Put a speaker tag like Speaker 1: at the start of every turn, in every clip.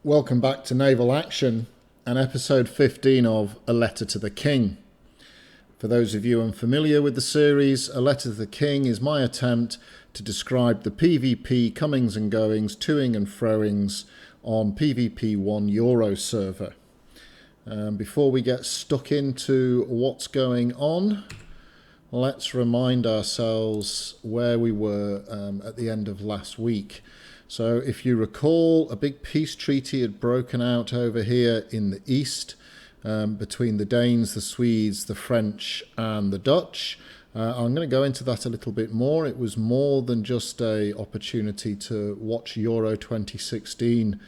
Speaker 1: Welcome back to Naval Action and episode 15 of A Letter to the King. For those of you unfamiliar with the series, A Letter to the King is my attempt to describe the PvP comings and goings, toing and froings on PvP 1 Euro server. Before we get stuck into what's going on, let's remind ourselves where we were at the end of last week. So if you recall, a big peace treaty had broken out over here in the east between the Danes, the Swedes, the French and the Dutch. I'm going to go into that a little bit more. It was more than just an opportunity to watch Euro 2016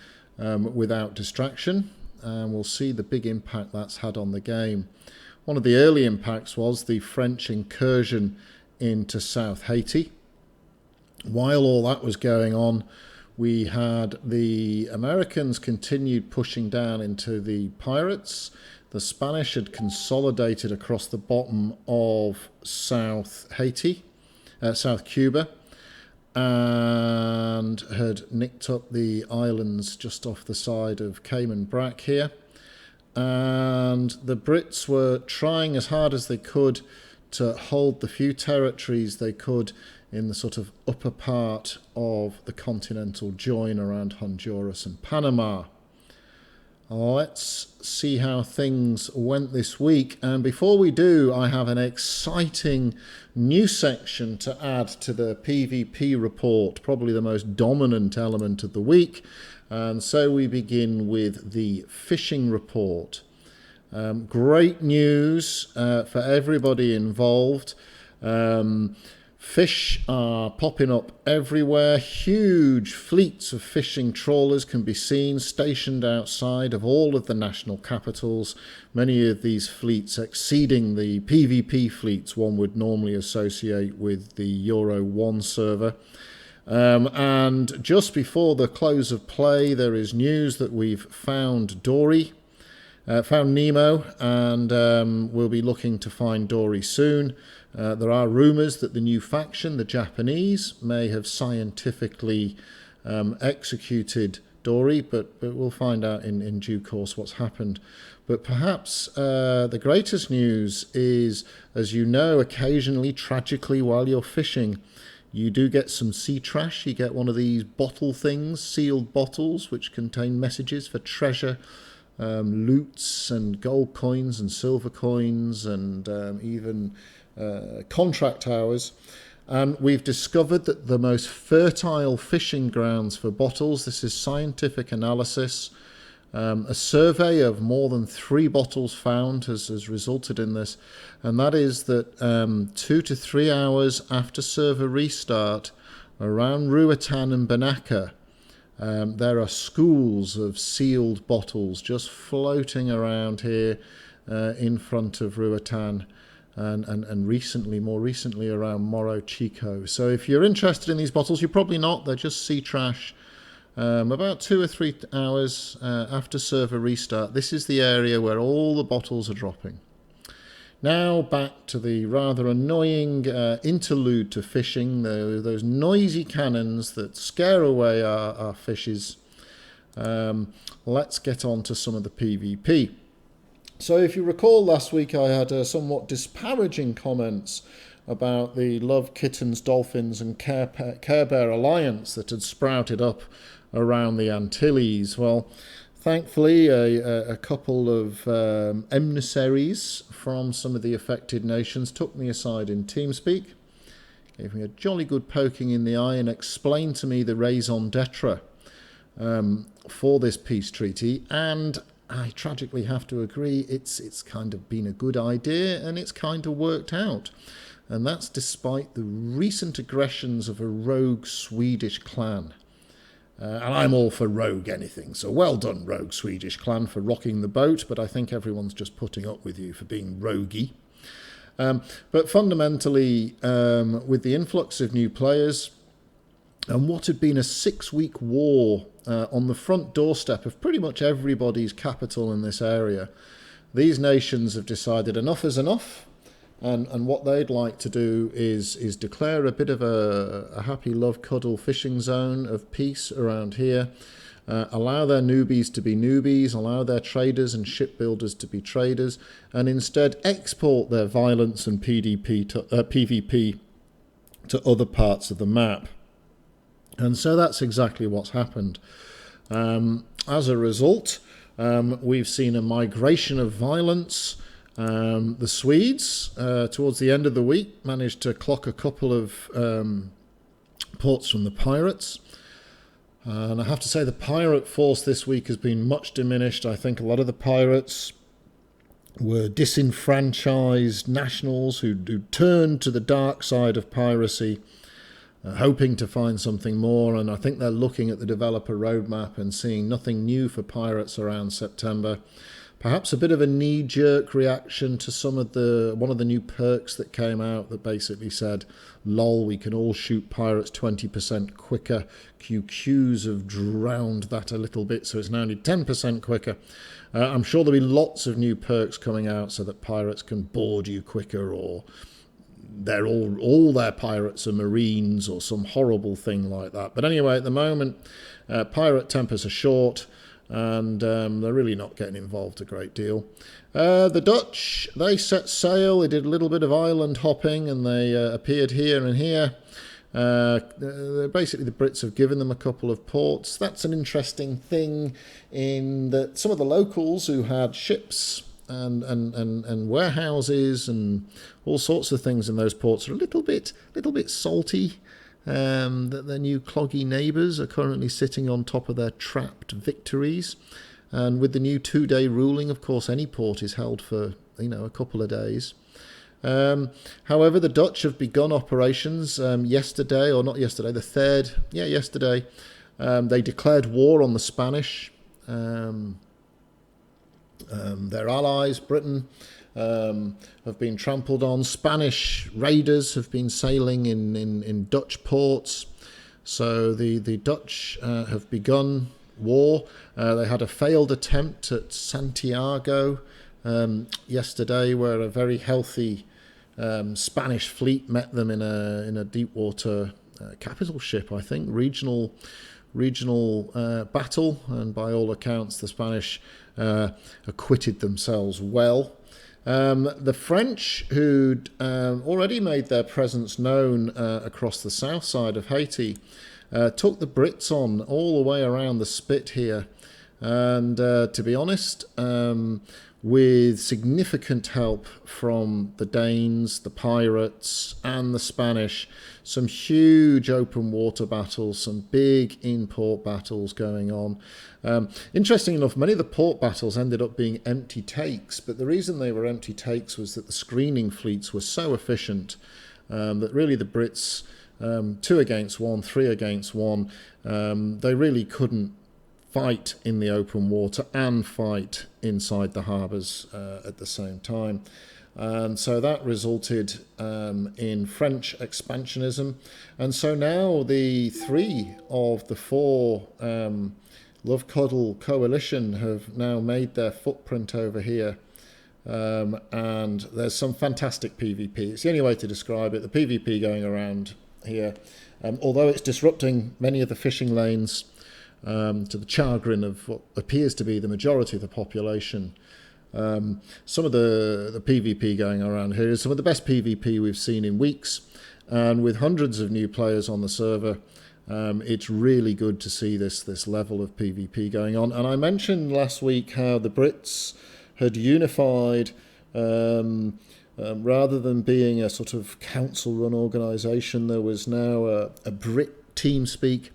Speaker 1: without distraction. And we'll see the big impact that's had on the game. One of the early impacts was the French incursion into South Haiti. While all that was going on, we had the Americans continued pushing down into the pirates. The Spanish had consolidated across the bottom of South Cuba, and had nicked up the islands just off the side of Cayman Brac here. And the Brits were trying as hard as they could to hold the few territories they could in the sort of upper part of the continental join around Honduras and Panama. Let's see how things went this week. And before we do, I have an exciting new section to add to the PvP report, probably the most dominant element of the week. And so we begin with the fishing report. Great news for everybody involved. Fish are popping up everywhere. Huge fleets of fishing trawlers can be seen stationed outside of all of the national capitals. Many of these fleets exceeding the PvP fleets one would normally associate with the Euro 1 server. And just before the close of play, there is news that we've found Nemo, and we'll be looking to find Dory soon. There are rumours that the new faction, the Japanese, may have scientifically executed Dory, but we'll find out in due course what's happened. But perhaps the greatest news is, as you know, occasionally, tragically, while you're fishing, you do get some sea trash. You get one of these bottle things, sealed bottles, which contain messages for treasure, loots and gold coins and silver coins and even contract hours. And we've discovered that the most fertile fishing grounds for bottles, this is scientific analysis, a survey of more than 3 bottles found has resulted in this, and that is that 2 to 3 hours after server restart around Ruatan and Banaka, there are schools of sealed bottles just floating around here in front of Ruatan and more recently around Morro Chico. So if you're interested in these bottles, you're probably not. They're just sea trash. About 2 or 3 hours after server restart, this is the area where all the bottles are dropping. Now back to the rather annoying interlude to fishing, those noisy cannons that scare away our fishes. Let's get on to some of the PvP. So if you recall last week, I had somewhat disparaging comments about the Love Kittens, Dolphins and Care Bear alliance that had sprouted up around the Antilles. Well, thankfully, a couple of emissaries from some of the affected nations took me aside in Teamspeak, gave me a jolly good poking in the eye and explained to me the raison d'etre for this peace treaty. And I tragically have to agree, it's kind of been a good idea and it's kind of worked out. And that's despite the recent aggressions of a rogue Swedish clan. And I'm all for rogue anything, so well done, rogue Swedish clan, for rocking the boat, but I think everyone's just putting up with you for being roguey. But fundamentally, with the influx of new players, and what had been a 6-week war on the front doorstep of pretty much everybody's capital in this area, these nations have decided enough is enough. And what they'd like to do is declare a bit of a happy love cuddle fishing zone of peace around here, allow their newbies to be newbies, allow their traders and shipbuilders to be traders, and instead export their violence and PvP to other parts of the map. And so that's exactly what's happened. As a result, we've seen a migration of violence. The Swedes, towards the end of the week, managed to clock a couple of ports from the pirates. And I have to say the pirate force this week has been much diminished. I think a lot of the pirates were disenfranchised nationals who turned to the dark side of piracy, hoping to find something more. And I think they're looking at the developer roadmap and seeing nothing new for pirates around September. Perhaps a bit of a knee-jerk reaction to one of the new perks that came out that basically said, lol, we can all shoot pirates 20% quicker. QQs have drowned that a little bit, so it's now only 10% quicker. I'm sure there'll be lots of new perks coming out so that pirates can board you quicker, or they're all their pirates are marines, or some horrible thing like that. But anyway, at the moment, pirate tempers are short, and they're really not getting involved a great deal. The Dutch, they set sail, they did a little bit of island hopping, and they appeared here and here. Basically, the Brits have given them a couple of ports. That's an interesting thing in that some of the locals who had ships and warehouses and all sorts of things in those ports are a little bit salty. That their new cloggy neighbours are currently sitting on top of their trapped victories. And with the new 2-day ruling, of course, any port is held for, a couple of days. However, the Dutch have begun operations yesterday, or not yesterday, the 3rd, yesterday. They declared war on the Spanish. Their allies, Britain, have been trampled on. Spanish raiders have been sailing in Dutch ports. So the Dutch have begun war. They had a failed attempt at Santiago yesterday, where a very healthy Spanish fleet met them in a deep water capital ship, I think, regional battle, and by all accounts the Spanish acquitted themselves well. The French, who'd already made their presence known across the south side of Haiti, took the Brits on all the way around the spit here. And to be honest, with significant help from the Danes, the pirates, and the Spanish, some huge open water battles, some big in-port battles going on. Interesting enough, many of the port battles ended up being empty takes, but the reason they were empty takes was that the screening fleets were so efficient that really the Brits, 2 against 1, 3 against 1, they really couldn't fight in the open water and fight inside the harbours at the same time. And so that resulted in French expansionism. And so now the 3 of the 4 Love Cuddle coalition have now made their footprint over here. And there's some fantastic PvP. It's the only way to describe it. The PvP going around here, although it's disrupting many of the fishing lanes, to the chagrin of what appears to be the majority of the population. Some of the PvP going around here is some of the best PvP we've seen in weeks, and with hundreds of new players on the server, it's really good to see this level of PvP going on. And I mentioned last week how the Brits had unified, rather than being a sort of council-run organisation, there was now a Brit Teamspeak.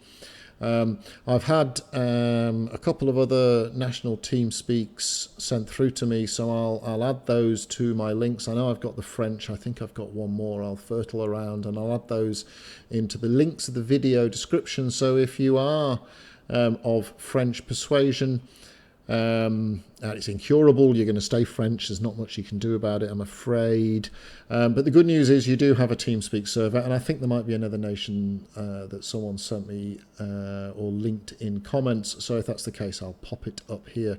Speaker 1: I've had a couple of other national Teamspeaks sent through to me, so I'll add those to my links. I know I've got the French. I think I've got one more I'll fertile around, and I'll add those into the links of the video description. So if you are of French persuasion and It's incurable. You're going to stay French. There's not much you can do about it, I'm afraid. But the good news is you do have a TeamSpeak server, and I think there might be another nation that someone sent me or linked in comments. So if that's the case, I'll pop it up here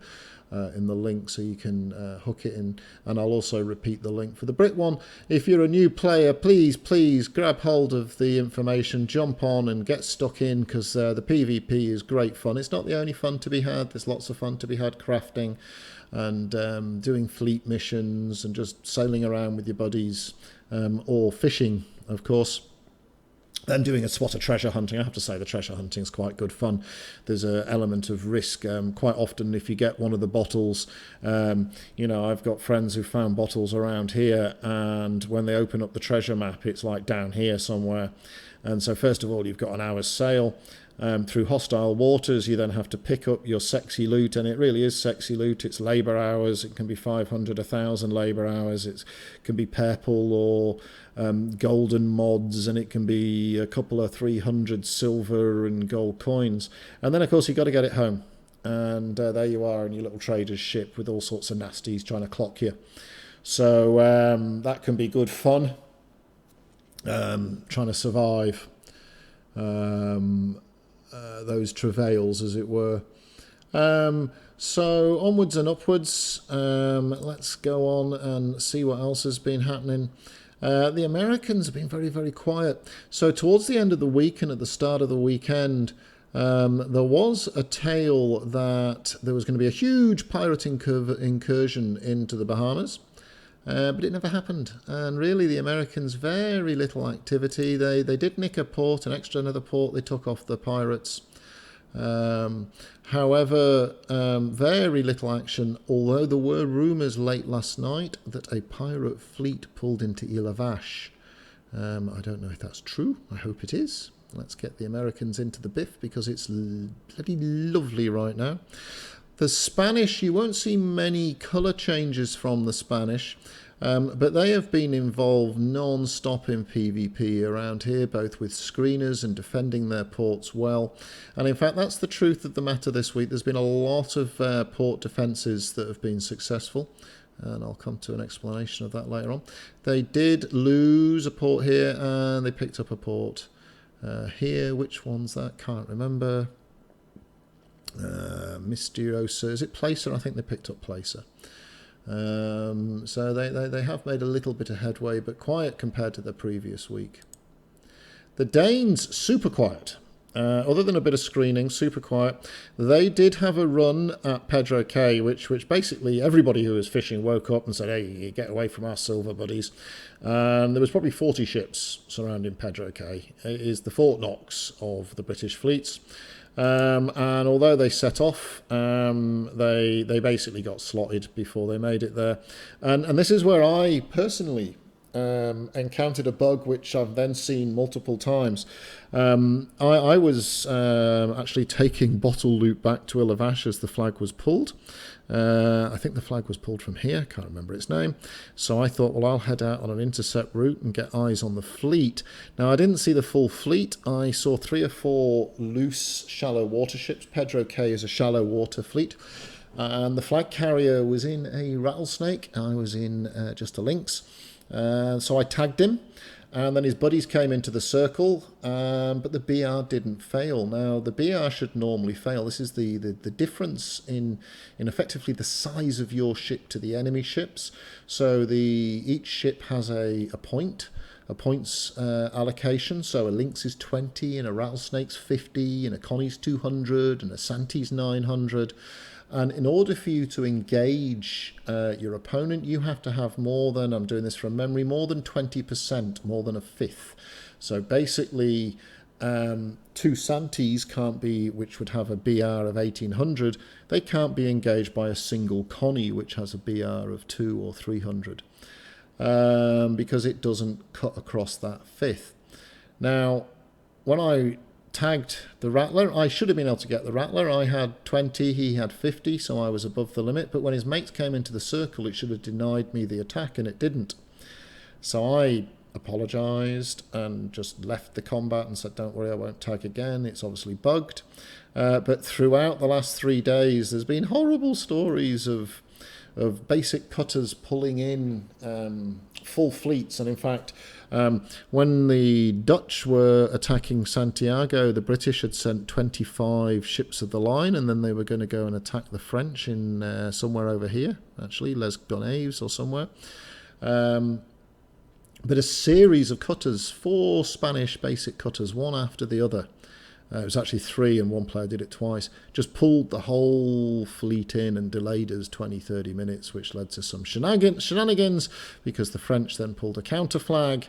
Speaker 1: in the link so you can hook it in, and I'll also repeat the link for the Brit one. If you're a new player, please grab hold of the information, jump on and get stuck in, because the PvP is great fun. It's not the only fun to be had. There's lots of fun to be had crafting and doing fleet missions and just sailing around with your buddies, or fishing, of course. Then doing a swat of treasure hunting. I have to say the treasure hunting is quite good fun. There's an element of risk. Quite often if you get one of the bottles, you know, I've got friends who found bottles around here, and when they open up the treasure map, it's like down here somewhere. And so first of all, you've got an hour's sail through hostile waters. You then have to pick up your sexy loot, and it really is sexy loot. It's labour hours. It can be 500, 1,000 labour hours. It can be purple or golden mods, and it can be a couple of 300 silver and gold coins. And then, of course, you've got to get it home. And there you are in your little trader's ship with all sorts of nasties trying to clock you. So that can be good fun, trying to survive those travails, as it were. So onwards and upwards. Let's go on and see what else has been happening. The Americans have been very, very quiet. So towards the end of the week and at the start of the weekend, there was a tale that there was going to be a huge pirate incursion into the Bahamas. But it never happened. And really, the Americans, very little activity. They did nick a port, another port they took off the pirates. However, very little action, although there were rumours late last night that a pirate fleet pulled into Ile Vache. I don't know if that's true. I hope it is. Let's get the Americans into the biff, because it's bloody lovely right now. The Spanish, you won't see many colour changes from the Spanish, but they have been involved non-stop in PvP around here, both with screeners and defending their ports well. And in fact, that's the truth of the matter this week. There's been a lot of port defences that have been successful, and I'll come to an explanation of that later on. They did lose a port here, and they picked up a port here. Which one's that? Can't remember. Mysteriosa, is it Placer? I think they picked up Placer. So they have made a little bit of headway, but quiet compared to the previous week. The Danes, super quiet. Other than a bit of screening, super quiet. They did have a run at Pedro Cay, which basically everybody who was fishing woke up and said, hey, get away from our silver buddies. And there was probably 40 ships surrounding Pedro Cay. It is the Fort Knox of the British fleets. And although they set off, they basically got slotted before they made it there. And this is where I personally encountered a bug which I've then seen multiple times. I was actually taking bottle loot back to Ile Vache as the flag was pulled. I think the flag was pulled from here, can't remember its name. So I thought, well, I'll head out on an intercept route and get eyes on the fleet. Now, I didn't see the full fleet. I saw 3 or 4 loose shallow water ships. Pedro Cay is a shallow water fleet. And the flag carrier was in a rattlesnake. I was in just a lynx. So I tagged him. And then his buddies came into the circle, but the BR didn't fail. Now, the BR should normally fail. This is the difference in effectively the size of your ship to the enemy ships. So each ship has a points allocation. So a Lynx is 20, and a Rattlesnake's 50, and a Connie's 200, and a Santi's 900. And in order for you to engage your opponent, you have to have more than, I'm doing this from memory, more than 20%, more than a fifth. So basically, 2 Santis can't be, which would have a BR of 1800, they can't be engaged by a single Connie, which has a BR of 200 or 300, because it doesn't cut across that fifth. Now, when I tagged the Rattler, I should have been able to get the Rattler. I had 20, he had 50, so I was above the limit. But when his mates came into the circle, it should have denied me the attack, and it didn't. So I apologised and just left the combat and said, don't worry, I won't tag again. It's obviously bugged. But throughout the last 3 days, there's been horrible stories of basic cutters pulling in full fleets. And in fact, when the Dutch were attacking Santiago, the British had sent 25 ships of the line, and then they were going to go and attack the French in somewhere over here, actually, Les Gonnaves or somewhere. But a series of cutters, 4 Spanish basic cutters, one after the other. It was actually 3 and one player did it twice. Just pulled the whole fleet in and delayed us 20-30 minutes, which led to some shenanigans because the French then pulled a counter flag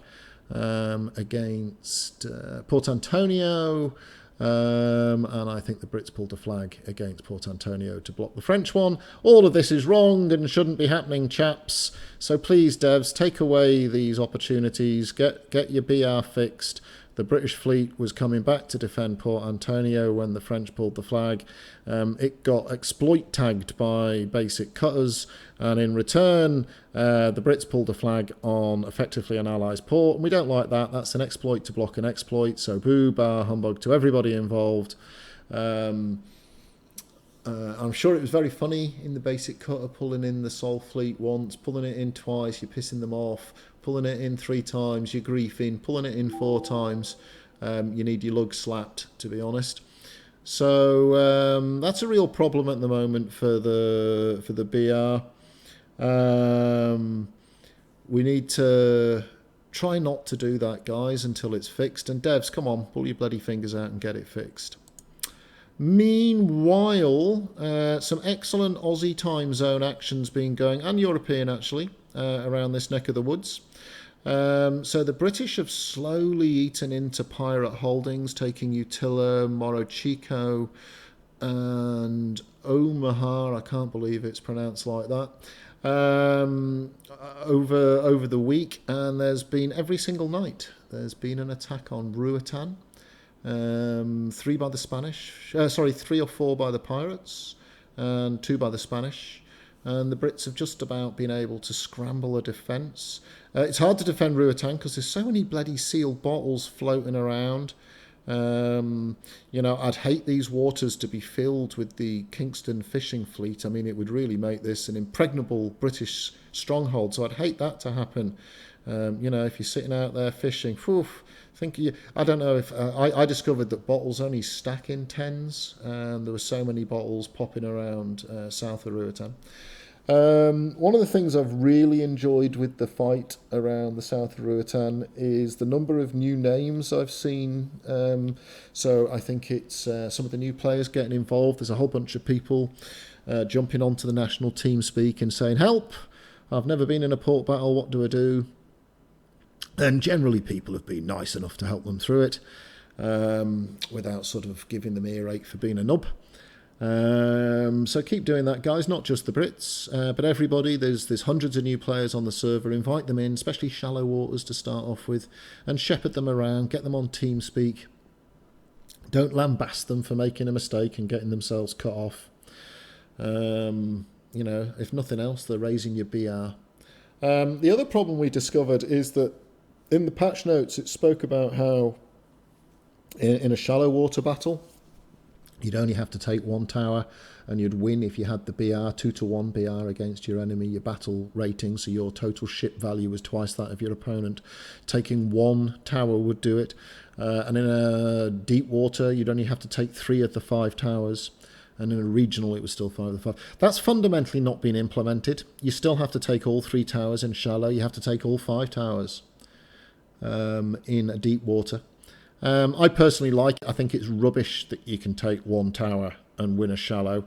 Speaker 1: against Port Antonio. And I think the Brits pulled a flag against Port Antonio to block the French one. All of this is wrong and shouldn't be happening, chaps. So please, devs, take away these opportunities. Get your BR fixed. The British fleet was coming back to defend Port Antonio when the French pulled the flag. It got exploit tagged by basic cutters, and in return, the Brits pulled a flag on effectively an allies port. And we don't like that. That's an exploit to block an exploit. So boo, bar, humbug to everybody involved. I'm sure it was very funny in the basic cutter pulling in the Sol fleet once, pulling it in twice, you're pissing them off, pulling it in 3 times, you're griefing, pulling it in 4 times, you need your lug slapped, to be honest. So that's a real problem at the moment for the BR. We need to try not to do that, guys, until it's fixed. And devs, come on, pull your bloody fingers out and get it fixed. Meanwhile, some excellent Aussie time zone actions being going, and European actually, around this neck of the woods. So the British have slowly eaten into pirate holdings, taking Utila, Morro Chico, and Omaha. I can't believe it's pronounced like that. Over the week, and there's been every single night. There's been an attack on Ruatan. 3 by the Spanish, 3 or 4 by the pirates, and 2 by the Spanish. And the Brits have just about been able to scramble a defence. It's hard to defend Ruatan because there's so many bloody sealed bottles floating around. I'd hate these waters to be filled with the Kingston fishing fleet. I mean, it would really make this an impregnable British stronghold. So I'd hate that to happen. If you're sitting out there fishing, I don't know if I discovered that bottles only stack in 10s, and there were so many bottles popping around south of Ruatan. One of the things I've really enjoyed with the fight around the south of Ruatan is the number of new names I've seen. So I think it's some of the new players getting involved. There's a whole bunch of people jumping onto the national Teamspeak and saying, help, I've never been in a port battle, what do I do? And generally people have been nice enough to help them through it without sort of giving them earache for being a nub. So keep doing that, guys, not just the Brits, but everybody. There's hundreds of new players on the server. Invite them in, especially shallow waters to start off with, and shepherd them around, get them on Teamspeak. Don't lambast them for making a mistake and getting themselves cut off. If nothing else, they're raising your BR. The other problem we discovered is that in the patch notes, it spoke about how in a shallow water battle, you'd only have to take 1 tower and you'd win if you had the BR, 2-1 BR against your enemy, your battle rating, so your total ship value was twice that of your opponent. Taking 1 tower would do it. And in a deep water, you'd only have to take 3 of the 5 towers. And in a regional, it was still 5 of the 5. That's fundamentally not been implemented. You still have to take all 3 towers in shallow. You have to take all 5 towers in a deep water. I personally I think it's rubbish that you can take 1 tower and win a shallow.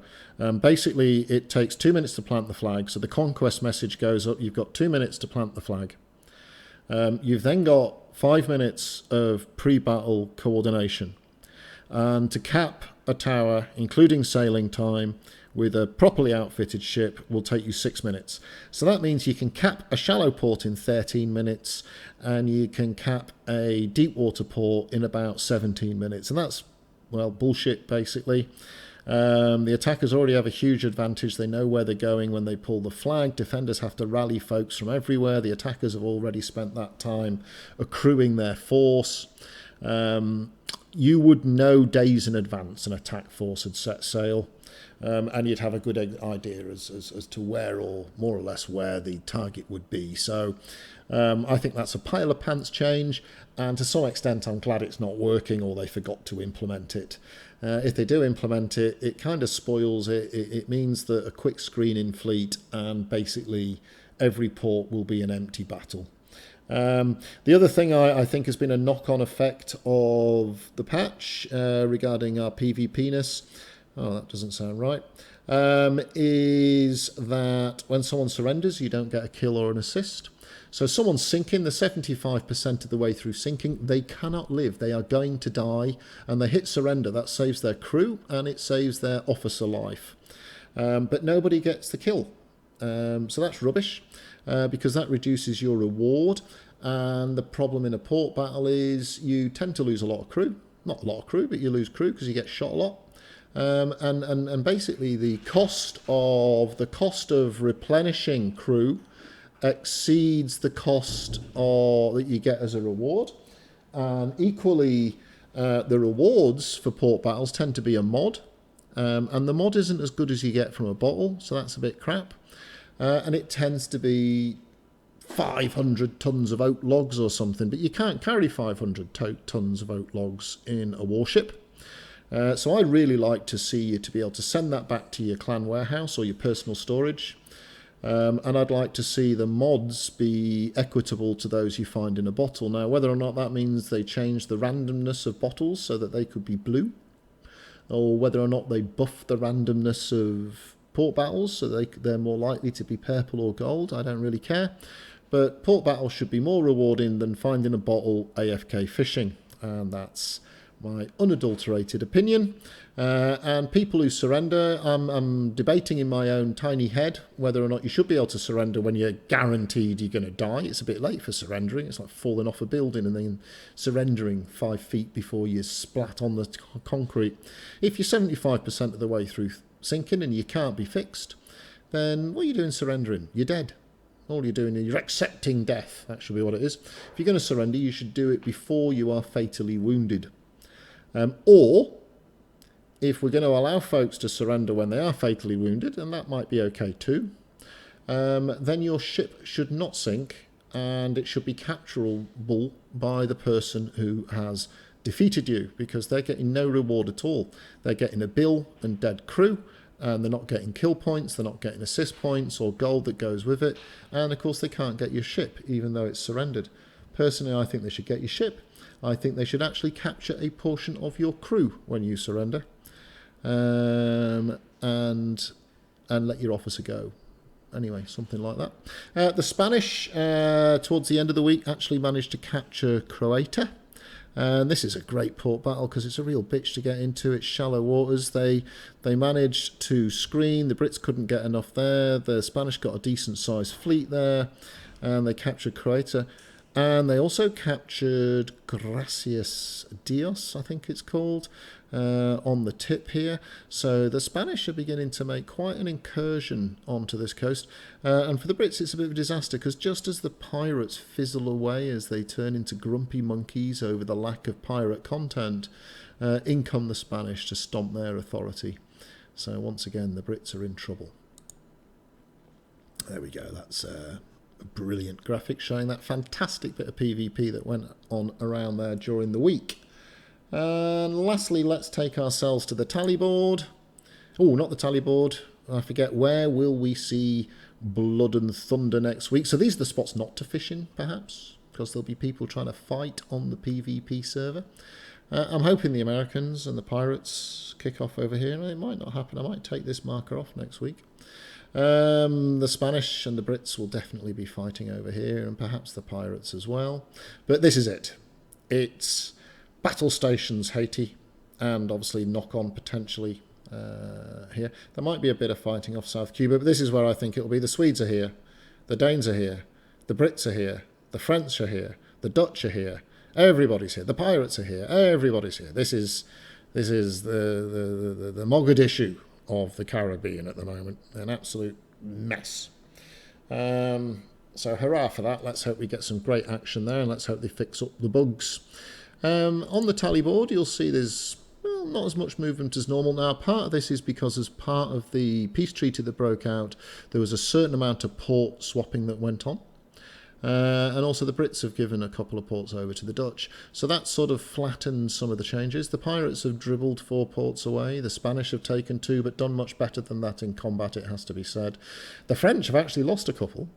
Speaker 1: Basically, it takes 2 minutes to plant the flag. So the conquest message goes up. You've got 2 minutes to plant the flag. You've then got 5 minutes of pre-battle coordination. And to cap a tower, including sailing time, with a properly outfitted ship will take you 6 minutes. So that means you can cap a shallow port in 13 minutes and you can cap a deep water port in about 17 minutes. And that's well, bullshit, basically. The attackers already have a huge advantage. They know where they're going when they pull the flag. Defenders have to rally folks from everywhere. The attackers have already spent that time accruing their force. You would know days in advance an attack force had set sail, and you'd have a good idea as to where, or more or less where, the target would be. So I think that's a pile of pants change, and to some extent I'm glad it's not working or they forgot to implement it. If they do implement it, it kind of spoils it. It means that a quick screening fleet and basically every port will be an empty battle. The other thing I think has been a knock-on effect of the patch regarding our PvP-ness, oh, that doesn't sound right, is that when someone surrenders, you don't get a kill or an assist. So someone's sinking, they're 75% of the way through sinking, they cannot live, they are going to die, and they hit surrender. That saves their crew and it saves their officer life. But nobody gets the kill. So that's rubbish, because that reduces your reward. And the problem in a port battle is you tend to lose a lot of crew. Not a lot of crew, but you lose crew because you get shot a lot. And basically the cost of replenishing crew exceeds the cost that you get as a reward. And equally, the rewards for port battles tend to be a mod. And the mod isn't as good as you get from a bottle, so that's a bit crap. And it tends to be 500 tons of oak logs or something, but you can't carry 500 tons of oak logs in a warship. So I'd really like to see you to be able to send that back to your clan warehouse or your personal storage. And I'd like to see the mods be equitable to those you find in a bottle. Now, whether or not that means they change the randomness of bottles so that they could be blue, or whether or not they buff the randomness of port battles so they're more likely to be purple or gold, I don't really care. But port battles should be more rewarding than finding a bottle AFK fishing, and that's my unadulterated opinion. And people who surrender, I'm debating in my own tiny head whether or not you should be able to surrender when you're guaranteed you're going to die. It's a bit late for surrendering. It's like falling off a building and then surrendering 5 feet before you splat on the concrete. If you're 75% of the way through sinking and you can't be fixed, then what are you doing surrendering? You're dead. All you're doing is you're accepting death. That should be what it is. If you're going to surrender, you should do it before you are fatally wounded. Or, if we're going to allow folks to surrender when they are fatally wounded, and that might be okay too, then your ship should not sink, and it should be capturable by the person who has defeated you, because they're getting no reward at all. They're getting a bill and dead crew, and they're not getting kill points, they're not getting assist points or gold that goes with it, and of course they can't get your ship even though it's surrendered. Personally, I think they should get your ship. I think they should actually capture a portion of your crew when you surrender, and let your officer go. Anyway, something like that. The Spanish, towards the end of the week, actually managed to capture Croata. And this is a great port battle because it's a real bitch to get into. It's shallow waters. They managed to screen. The Brits couldn't get enough there. The Spanish got a decent-sized fleet there, and they captured Croata. And they also captured Gracias Dios, I think it's called, on the tip here. So the Spanish are beginning to make quite an incursion onto this coast. And for the Brits, it's a bit of a disaster because just as the pirates fizzle away as they turn into grumpy monkeys over the lack of pirate content, in come the Spanish to stomp their authority. So once again, the Brits are in trouble. There we go. That's a brilliant graphic showing that fantastic bit of PvP that went on around there during the week. And lastly, let's take ourselves to the tally board. Oh, not the tally board. I forget. Where will we see blood and thunder next week? So these are the spots not to fish in, perhaps, because there'll be people trying to fight on the PvP server. I'm hoping the Americans and the pirates kick off over here. It might not happen. I might take this marker off next week. The Spanish and the Brits will definitely be fighting over here, and perhaps the pirates as well. But this is it. It's battle stations Haiti, and obviously knock-on potentially here. There might be a bit of fighting off South Cuba, but this is where I think it will be. The Swedes are here, the Danes are here, the Brits are here, the French are here, the Dutch are here, everybody's here, the pirates are here, everybody's here. This is This is the Mogadishu of the Caribbean at the moment. An absolute mess. So hurrah for that. Let's hope we get some great action there, and let's hope they fix up the bugs. On the tally board, you'll see there's not as much movement as normal. Now, part of this is because as part of the peace treaty that broke out, there was a certain amount of port swapping that went on. And also the Brits have given a couple of ports over to the Dutch. So that sort of flattens some of the changes. The pirates have dribbled 4 ports away. The Spanish have taken 2, but done much better than that in combat, it has to be said. The French have actually lost a couple.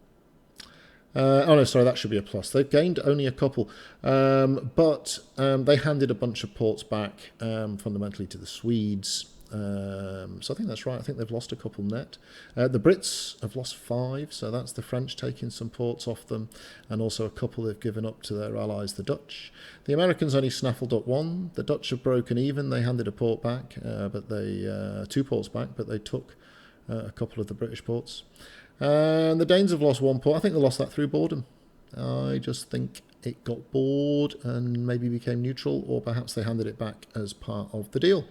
Speaker 1: Oh no, sorry, that should be a plus. They've gained only a couple, but they handed a bunch of ports back fundamentally to the Swedes. So I think that's right. I think they've lost a couple net. The Brits have lost 5, so that's the French taking some ports off them, and also a couple they've given up to their allies, the Dutch. The Americans only snaffled up 1. The Dutch have broken even. They handed a port back, but they 2 ports back, but they took a couple of the British ports. And the Danes have lost 1 port. I think they lost that through boredom. I just think it got bored and maybe became neutral, or perhaps they handed it back as part of the deal.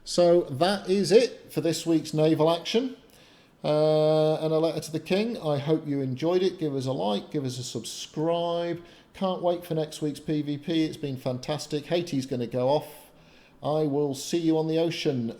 Speaker 1: So that is it for this week's naval action. And a letter to the King. I hope you enjoyed it. Give us a like, give us a subscribe. Can't wait for next week's PvP. It's been fantastic. Haiti's going to go off. I will see you on the ocean.